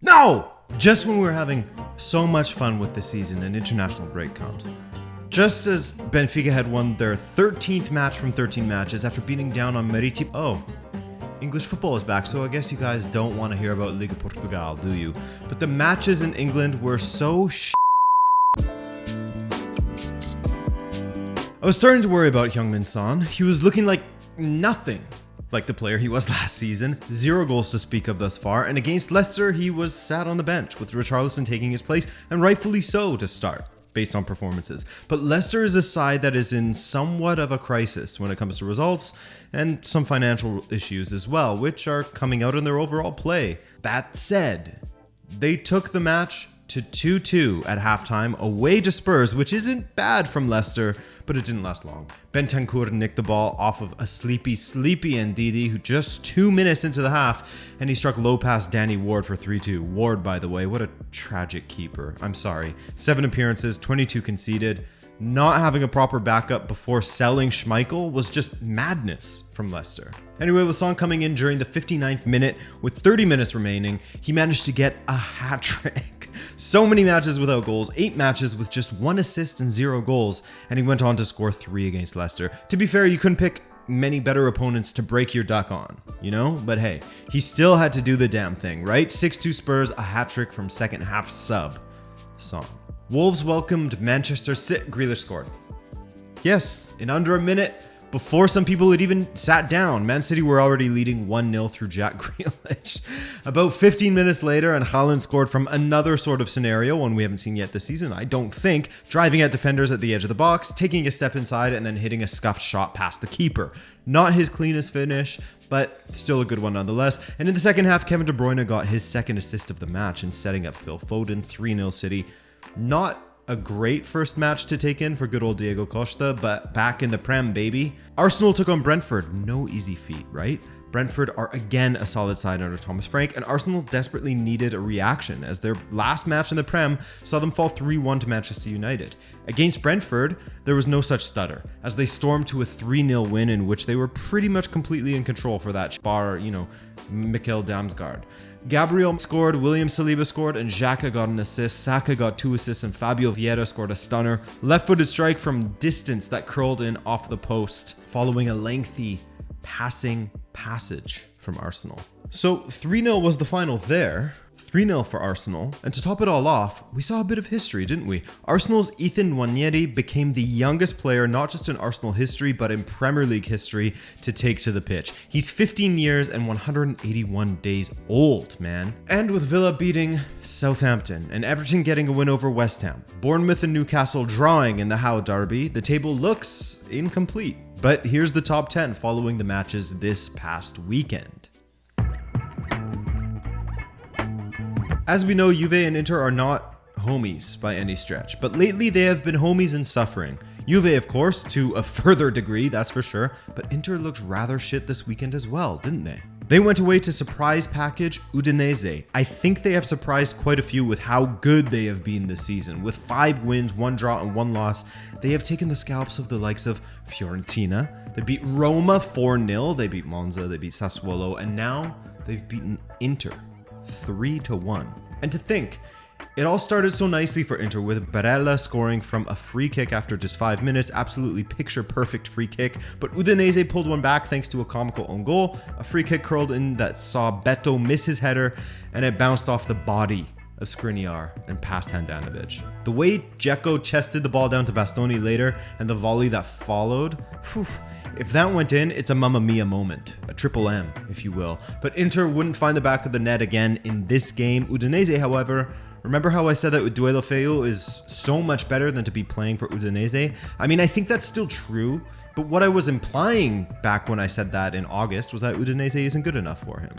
No! Just when we were having so much fun with the season, an international break comes. Just as Benfica had won their 13th match from 13 matches after beating down on Marítimo. Oh, English football is back, so I guess you guys don't want to hear about Liga Portugal, do you? But the matches in England were so I was starting to worry about Heung-min Son. He was looking like nothing like the player he was last season. 0 goals to speak of thus far, and against Leicester, he was sat on the bench, with Richarlison taking his place, and rightfully so to start, based on performances. But Leicester is a side that is in somewhat of a crisis when it comes to results, and some financial issues as well, which are coming out in their overall play. That said, they took the match to 2-2 at halftime away to Spurs, which isn't bad from Leicester, but it didn't last long. Bentancur nicked the ball off of a sleepy Ndidi, who just 2 minutes into the half, and he struck low past Danny Ward for 3-2. Ward, by the way, what a tragic keeper. I'm sorry. 7 appearances, 22 conceded. Not having a proper backup before selling Schmeichel was just madness from Leicester. Anyway, with Son coming in during the 59th minute with 30 minutes remaining, he managed to get a hat trick. So many matches without goals, 8 matches with just 1 assist and 0 goals, and he went on to score 3 against Leicester. To be fair, you couldn't pick many better opponents to break your duck on, you know? But hey, he still had to do the damn thing, right? 6-2 Spurs, a hat trick from second half sub Son. Wolves welcomed Manchester City. Grealish scored. Yes, in under a minute, before some people had even sat down, Man City were already leading 1-0 through Jack Grealish. About 15 minutes later, and Haaland scored from another sort of scenario, one we haven't seen yet this season, I don't think, driving at defenders at the edge of the box, taking a step inside, and then hitting a scuffed shot past the keeper. Not his cleanest finish, but still a good one nonetheless. And in the second half, Kevin De Bruyne got his second assist of the match in setting up Phil Foden, 3-0 City. Not a great first match to take in for good old Diego Costa, but back in the Prem, baby. Arsenal took on Brentford. No easy feat, right? Brentford are again a solid side under Thomas Frank, and Arsenal desperately needed a reaction as their last match in the Prem saw them fall 3-1 to Manchester United. Against Brentford, there was no such stutter, as they stormed to a 3-0 win in which they were pretty much completely in control for that bar, Mikkel Damsgaard. Gabriel scored, William Saliba scored, and Xhaka got an assist. Saka got 2 assists, and Fabio Vieira scored a stunner. Left-footed strike from distance that curled in off the post, following a lengthy passage from Arsenal. So 3-0 was the final there. 3-0 for Arsenal. And to top it all off, we saw a bit of history, didn't we? Arsenal's Ethan Nwaneri became the youngest player, not just in Arsenal history, but in Premier League history, to take to the pitch. He's 15 years and 181 days old, man. And with Villa beating Southampton and Everton getting a win over West Ham, Bournemouth and Newcastle drawing in the Howe Derby, the table looks incomplete. But here's the top 10 following the matches this past weekend. As we know, Juve and Inter are not homies by any stretch, but lately they have been homies in suffering. Juve, of course, to a further degree, that's for sure, but Inter looked rather shit this weekend as well, didn't they? They went away to surprise package Udinese. I think they have surprised quite a few with how good they have been this season. With 5 wins, 1 draw, and 1 loss, they have taken the scalps of the likes of Fiorentina. They beat Roma 4-0, they beat Monza, they beat Sassuolo, and now they've beaten Inter 3-1. And to think, it all started so nicely for Inter with Barella scoring from a free kick after just 5 minutes, absolutely picture perfect free kick, but Udinese pulled one back thanks to a comical own goal, a free kick curled in that saw Beto miss his header, and it bounced off the body of Skriniar and past Handanovic. The way Dzeko chested the ball down to Bastoni later and the volley that followed, if that went in, it's a Mamma Mia moment, a triple M, if you will. But Inter wouldn't find the back of the net again in this game. Udinese, however, remember how I said that Duelo Feo is so much better than to be playing for Udinese? I mean, I think that's still true, but what I was implying back when I said that in August was that Udinese isn't good enough for him,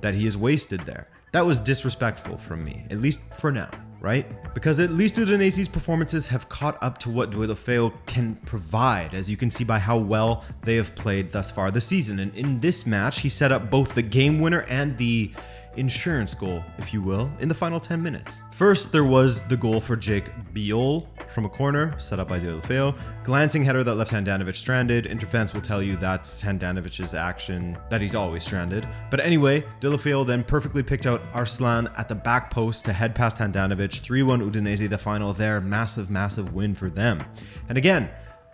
that he is wasted there. That was disrespectful from me, at least for now, right? Because at least Udinese's performances have caught up to what Duelo Feo can provide, as you can see by how well they have played thus far this season. And in this match, he set up both the game winner and the insurance goal, if you will, in the final 10 minutes. First, there was the goal for Jake Biol, from a corner, set up by Deulofeu. Glancing header that left Handanovic stranded. Interfans will tell you that's Handanovic's action, that he's always stranded. But anyway, Deulofeu then perfectly picked out Arslan at the back post to head past Handanovic. 3-1 Udinese, the final there. Massive, massive win for them. And again,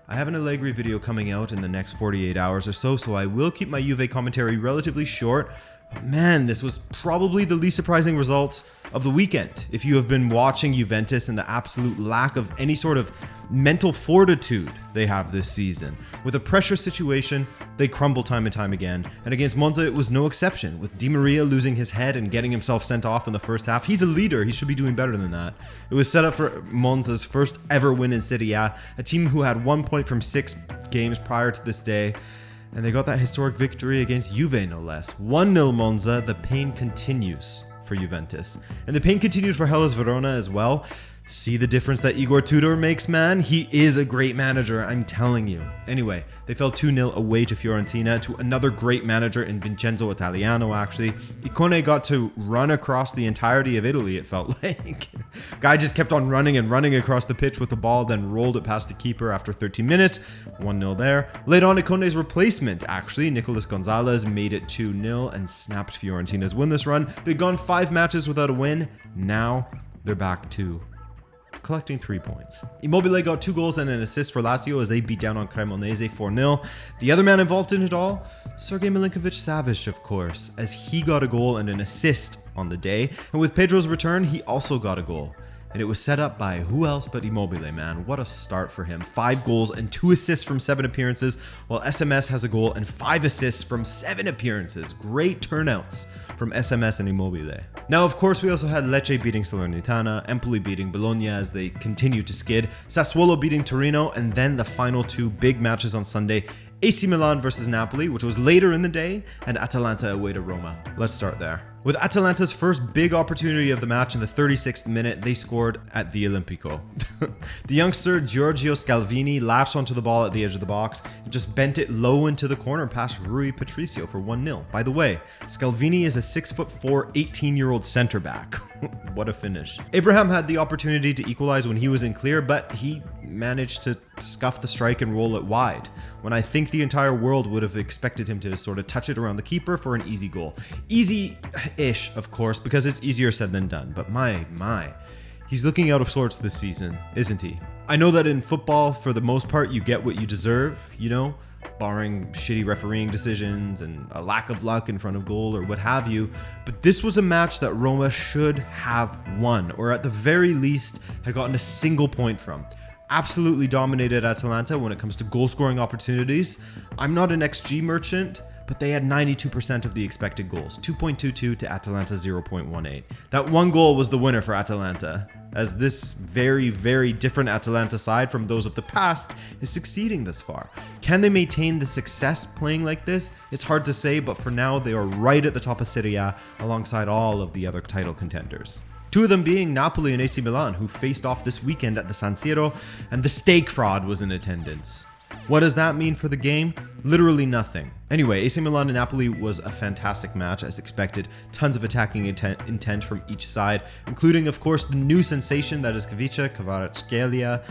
I have an Allegri video coming out in the next 48 hours or so I will keep my Juve commentary relatively short. But man, this was probably the least surprising result of the weekend. If you have been watching Juventus and the absolute lack of any sort of mental fortitude they have this season. With a pressure situation, they crumble time and time again. And against Monza, it was no exception, with Di Maria losing his head and getting himself sent off in the first half. He's a leader. He should be doing better than that. It was set up for Monza's first ever win in Serie A, a team who had 1 point from 6 games prior to this day. And they got that historic victory against Juve, no less. 1-0 Monza. The pain continues for Juventus. And the pain continued for Hellas Verona as well. See the difference that Igor Tudor makes, man? He is a great manager, I'm telling you. Anyway, they fell 2-0 away to Fiorentina, to another great manager in Vincenzo Italiano, actually. Icone got to run across the entirety of Italy, it felt like. Guy just kept on running and running across the pitch with the ball, then rolled it past the keeper after 13 minutes. 1-0 there. Later on, Icone's replacement, actually, Nicolas Gonzalez, made it 2-0 and snapped Fiorentina's winless run. They'd gone 5 matches without a win. Now, they're back to collecting 3 points. Immobile got 2 goals and an assist for Lazio as they beat down on Cremonese 4-0. The other man involved in it all, Sergej Milinkovic-Savic, of course, as he got a goal and an assist on the day. And with Pedro's return, he also got a goal. And it was set up by who else but Immobile, man. What a start for him. 5 goals and 2 assists from 7 appearances, while SMS has a goal and 5 assists from 7 appearances. Great turnouts from SMS and Immobile. Now, of course, we also had Lecce beating Salernitana, Empoli beating Bologna as they continue to skid, Sassuolo beating Torino, and then the final 2 big matches on Sunday, AC Milan versus Napoli, which was later in the day, and Atalanta away to Roma. Let's start there. With Atalanta's first big opportunity of the match in the 36th minute, they scored at the Olimpico. The youngster Giorgio Scalvini latched onto the ball at the edge of the box and just bent it low into the corner past Rui Patricio for 1-0. By the way, Scalvini is a 6'4", 18-year-old center back. What a finish. Abraham had the opportunity to equalize when he was in clear, but he managed to scuff the strike and roll it wide, when I think the entire world would have expected him to sort of touch it around the keeper for an easy goal. Easy-ish, of course, because it's easier said than done, but my, he's looking out of sorts this season, isn't he? I know that in football, for the most part, you get what you deserve, you know, barring shitty refereeing decisions and a lack of luck in front of goal or what have you, but this was a match that Roma should have won, or at the very least had gotten a single point from. Absolutely dominated Atalanta when it comes to goal scoring opportunities. I'm not an XG merchant, but they had 92% of the expected goals, 2.22 to Atalanta 0.18. That one goal was the winner for Atalanta, as this very, very different Atalanta side from those of the past is succeeding thus far. Can they maintain the success playing like this? It's hard to say, but for now they are right at the top of Serie A alongside all of the other title contenders. 2 of them being Napoli and AC Milan, who faced off this weekend at the San Siro, and the steak fraud was in attendance. What does that mean for the game? Literally nothing. Anyway, AC Milan and Napoli was a fantastic match as expected. Tons of attacking intent from each side, including, of course, the new sensation that is Kavica Kvaratskhelia.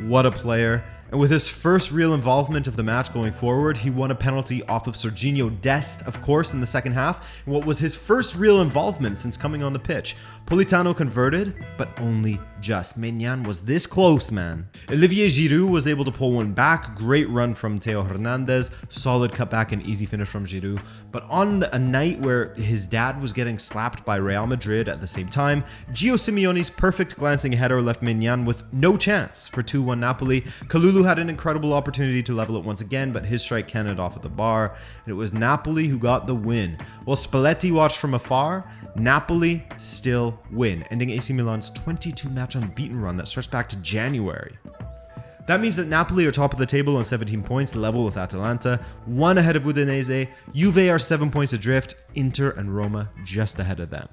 What a player. And with his first real involvement of the match going forward, he won a penalty off of Serginho Dest, of course, in the second half, in what was his first real involvement since coming on the pitch. Politano converted, but only just. Maignan was this close, man. Olivier Giroud was able to pull one back. Great run from Theo Hernandez. Solid cutback and easy finish from Giroud. But on a night where his dad was getting slapped by Real Madrid at the same time, Gio Simeone's perfect glancing header left Maignan with no chance for 2-1 Napoli. Kalulu had an incredible opportunity to level it once again, but his strike cannoned off at the bar, and it was Napoli who got the win. While Spalletti watched from afar, Napoli still win, ending AC Milan's 22-match unbeaten run that starts back to January. That means that Napoli are top of the table on 17 points, level with Atalanta, 1 ahead of Udinese. Juve are 7 points adrift, Inter and Roma just ahead of them.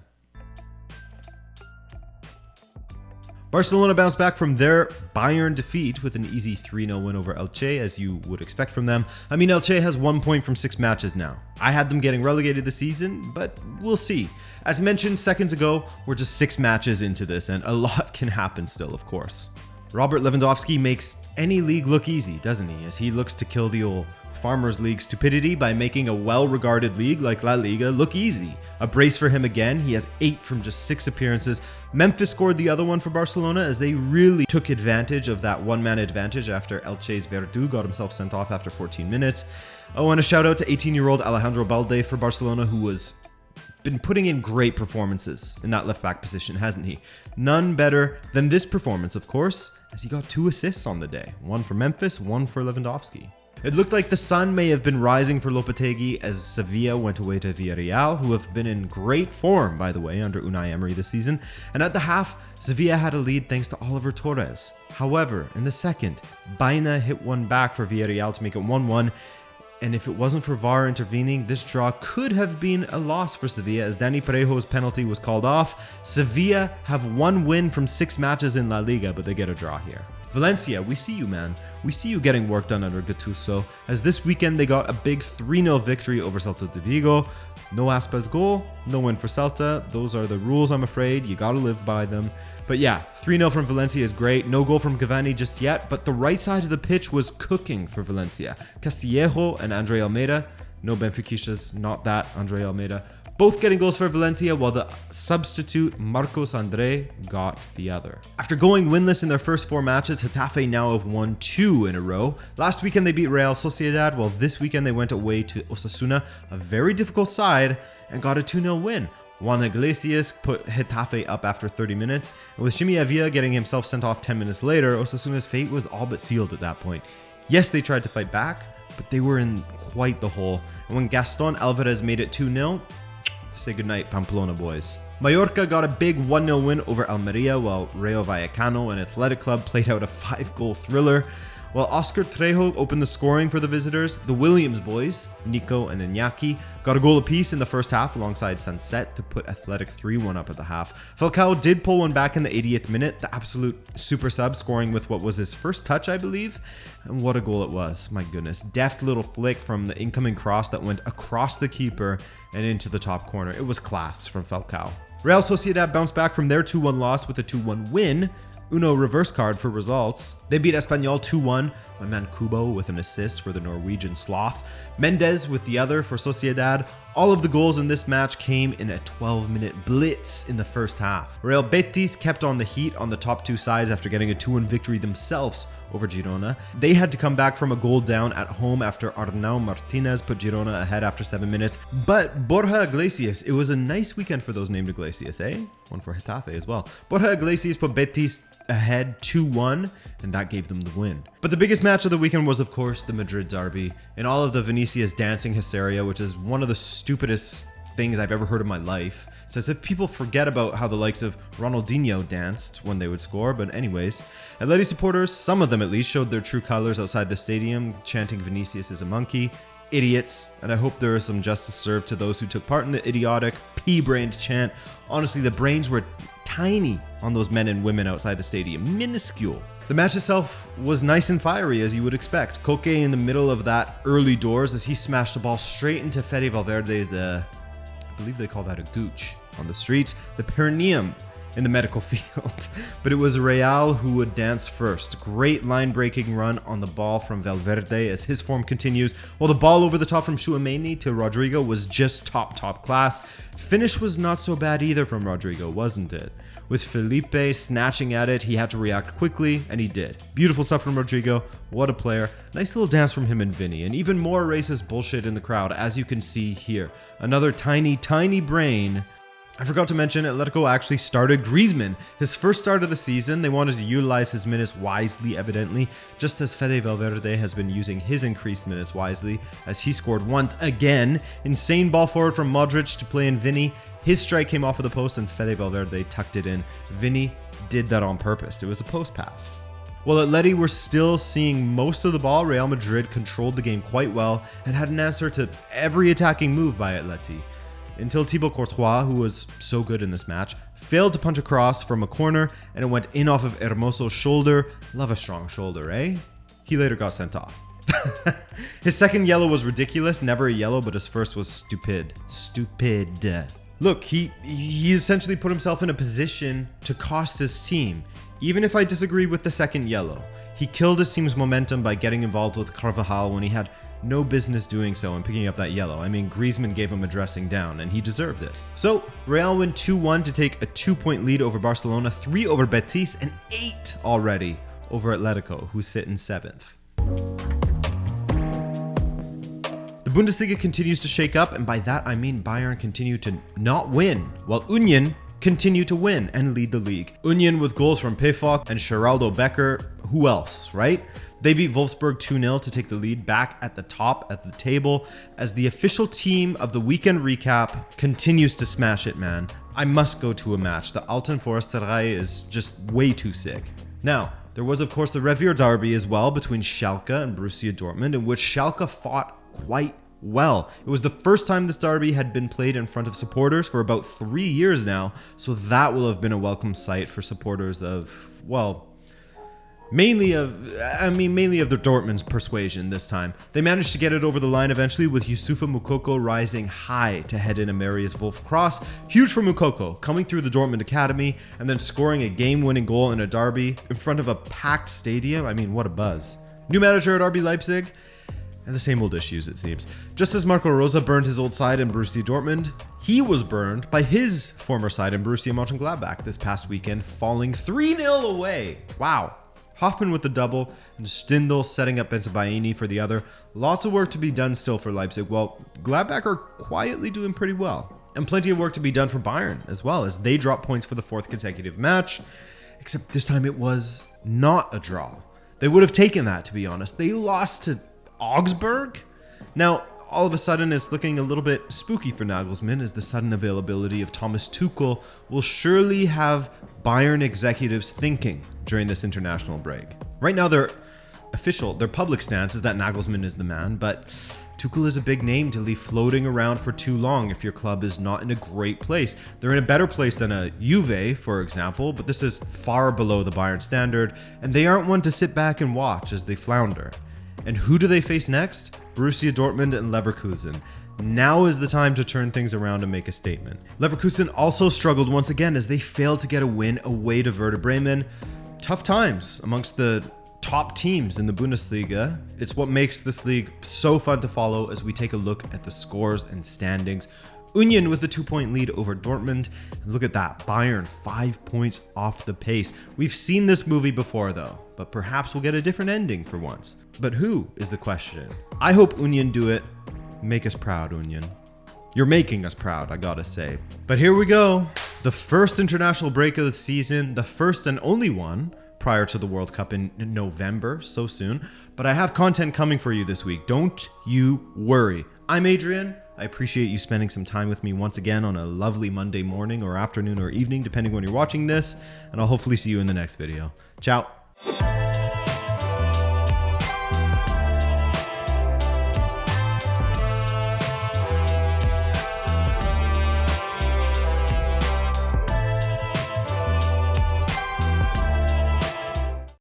Barcelona bounced back from their Bayern defeat with an easy 3-0 win over Elche, as you would expect from them. I mean, Elche has 1 point from 6 matches now. I had them getting relegated this season, but we'll see. As mentioned seconds ago, we're just 6 matches into this, and a lot can happen still, of course. Robert Lewandowski makes any league look easy, doesn't he? As he looks to kill the old Farmers League stupidity by making a well-regarded league like La Liga look easy. A brace for him again. He has 8 from just 6 appearances. Memphis scored the other one for Barcelona as they really took advantage of that one-man advantage after Elche's Verdu got himself sent off after 14 minutes. Oh, and a shout out to 18-year-old Alejandro Balde for Barcelona, who was been putting in great performances in that left back position, hasn't he? None better than this performance, of course, as he got 2 assists on the day. 1 for Memphis, 1 for Lewandowski. It looked like the sun may have been rising for Lopetegui as Sevilla went away to Villarreal, who have been in great form, by the way, under Unai Emery this season. And at the half, Sevilla had a lead thanks to Oliver Torres. However, in the second, Baena hit one back for Villarreal to make it 1-1. And if it wasn't for VAR intervening, this draw could have been a loss for Sevilla as Dani Parejo's penalty was called off. Sevilla have 1 win from 6 matches in La Liga, but they get a draw here. Valencia, we see you, man. We see you getting work done under Gattuso, as this weekend they got a big 3-0 victory over Celta de Vigo. No Aspas goal, no win for Celta. Those are the rules, I'm afraid. You gotta live by them. But yeah, 3-0 from Valencia is great. No goal from Cavani just yet, but the right side of the pitch was cooking for Valencia. Castillejo and Andre Almeida. No Benfiquistas, not that Andre Almeida. Both getting goals for Valencia, while the substitute Marcos Andre got the other. After going winless in their first 4 matches, Getafe now have won 2 in a row. Last weekend they beat Real Sociedad, while this weekend they went away to Osasuna, a very difficult side, and got a 2-0 win. Juan Iglesias put Getafe up after 30 minutes, and with Chimi Avila getting himself sent off 10 minutes later, Osasuna's fate was all but sealed at that point. Yes, they tried to fight back, but they were in quite the hole, and when Gaston Alvarez made it 2-0, say goodnight, Pamplona boys. Mallorca got a big 1-0 win over Almeria, while Rayo Vallecano and Athletic Club played out a 5-goal thriller. While Oscar Trejo opened the scoring for the visitors, the Williams boys, Nico and Iñaki, got a goal apiece in the first half alongside Sanset to put Athletic 3-1 up at the half. Falcao did pull one back in the 80th minute, the absolute super sub scoring with what was his first touch, I believe. And what a goal it was, my goodness. Deft little flick from the incoming cross that went across the keeper and into the top corner. It was class from Falcao. Real Sociedad bounced back from their 2-1 loss with a 2-1 win. Uno reverse card for results. They beat Espanyol 2-1. My man Kubo with an assist for the Norwegian Sloth. Mendes with the other for Sociedad. All of the goals in this match came in a 12-minute blitz in the first half. Real Betis kept on the heat on the top 2 sides after getting a 2-1 victory themselves over Girona. They had to come back from a goal down at home after Arnau Martinez put Girona ahead after 7 minutes. But Borja Iglesias, it was a nice weekend for those named Iglesias, eh? One for Getafe as well. Borja Iglesias put Betis ahead 2-1, and that gave them the win. But the biggest match of the weekend was, of course, the Madrid derby. In all of the Vinicius dancing hysteria, which is one of the stupidest things I've ever heard in my life. It's as if people forget about how the likes of Ronaldinho danced when they would score, but anyways. Atleti supporters, some of them at least, showed their true colors outside the stadium, chanting Vinicius is a monkey. Idiots, and I hope there is some justice served to those who took part in the idiotic, pea-brained chant. Honestly, the brains were tiny on those men and women outside the stadium, minuscule. The match itself was nice and fiery as you would expect. Koke in the middle of that early doors as he smashed the ball straight into Fede Valverde's I believe they call that a gooch on the street, the perineum in the medical field. But it was Real who would dance first. Great line-breaking run on the ball from Valverde as his form continues, while the ball over the top from Tchouaméni to Rodrigo was just top class. Finish was not so bad either from Rodrigo, wasn't it? With Felipe snatching at it, he had to react quickly, and he did. Beautiful stuff from Rodrigo. What a player. Nice little dance from him and Vinny, and even more racist bullshit in the crowd, as you can see here. Another tiny brain. I forgot to mention, Atletico actually started Griezmann. His first start of the season, they wanted to utilize his minutes wisely, evidently, just as Fede Valverde has been using his increased minutes wisely, as he scored once again. Insane ball forward from Modric to play in Vinny. His strike came off of the post and Fede Valverde tucked it in. Vinny did that on purpose. It was a post pass. While Atleti were still seeing most of the ball, Real Madrid controlled the game quite well and had an answer to every attacking move by Atleti. Until Thibaut Courtois, who was so good in this match, failed to punch a cross from a corner and it went in off of Hermoso's shoulder. Love a strong shoulder, eh? He later got sent off. His second yellow was ridiculous, never a yellow, but his first was stupid. Look, he essentially put himself in a position to cost his team. Even if I disagree with the second yellow, he killed his team's momentum by getting involved with Carvajal when he had no business doing so and picking up that yellow. I mean, Griezmann gave him a dressing down and he deserved it. So Real win 2-1 to take a 2-point lead over Barcelona, 3 over Betis, and 8 already over Atletico, who sit in 7th. The Bundesliga continues to shake up, and by that I mean Bayern continue to not win, while Union continue to win and lead the league. Union with goals from Pefok and Geraldo Becker. Who else, right? They beat Wolfsburg 2-0 to take the lead back at the top of the table as the official team of the weekend recap continues to smash it, man. I must go to a match. The Alten Forsterei is just way too sick. Now, there was of course the Revier derby as well between Schalke and Borussia Dortmund, in which Schalke fought quite well. It was the first time this derby had been played in front of supporters for about 3 years now, so that will have been a welcome sight for supporters of, well, mainly of the Dortmund's persuasion this time. They managed to get it over the line eventually, with Youssoufa Moukoko rising high to head in a Marius Wolf cross. Huge for Moukoko, coming through the Dortmund academy and then scoring a game-winning goal in a derby in front of a packed stadium. I mean, what a buzz. New manager at RB Leipzig, and the same old issues, it seems. Just as Marco Rosa burned his old side in Borussia Dortmund, he was burned by his former side in Borussia Mönchengladbach this past weekend, falling 3-0 away. Wow. Hoffmann with the double, and Stindl setting up Bensebaini for the other. Lots of work to be done still for Leipzig, while Gladbach are quietly doing pretty well. And plenty of work to be done for Bayern as well, as they drop points for the 4th consecutive match, except this time it was not a draw. They would have taken that, to be honest. They lost to Augsburg? Now, all of a sudden it's looking a little bit spooky for Nagelsmann, as the sudden availability of Thomas Tuchel will surely have Bayern executives thinking during this international break. Right now their public stance is that Nagelsmann is the man, but Tuchel is a big name to leave floating around for too long if your club is not in a great place. They're in a better place than a Juve, for example, but this is far below the Bayern standard, and they aren't one to sit back and watch as they flounder. And who do they face next? Borussia Dortmund and Leverkusen. Now is the time to turn things around and make a statement. Leverkusen also struggled once again as they failed to get a win away to Werder Bremen. Tough times amongst the top teams in the Bundesliga. It's what makes this league so fun to follow as we take a look at the scores and standings. Union with a 2-point lead over Dortmund. And look at that, Bayern 5 points off the pace. We've seen this movie before though, but perhaps we'll get a different ending for once. But who is the question? I hope Union do it. Make us proud, Union. You're making us proud, I gotta say. But here we go. The first international break of the season, the first and only one prior to the World Cup in November, so soon. But I have content coming for you this week. Don't you worry. I'm Adrian. I appreciate you spending some time with me once again on a lovely Monday morning or afternoon or evening, depending when you're watching this. And I'll hopefully see you in the next video. Ciao.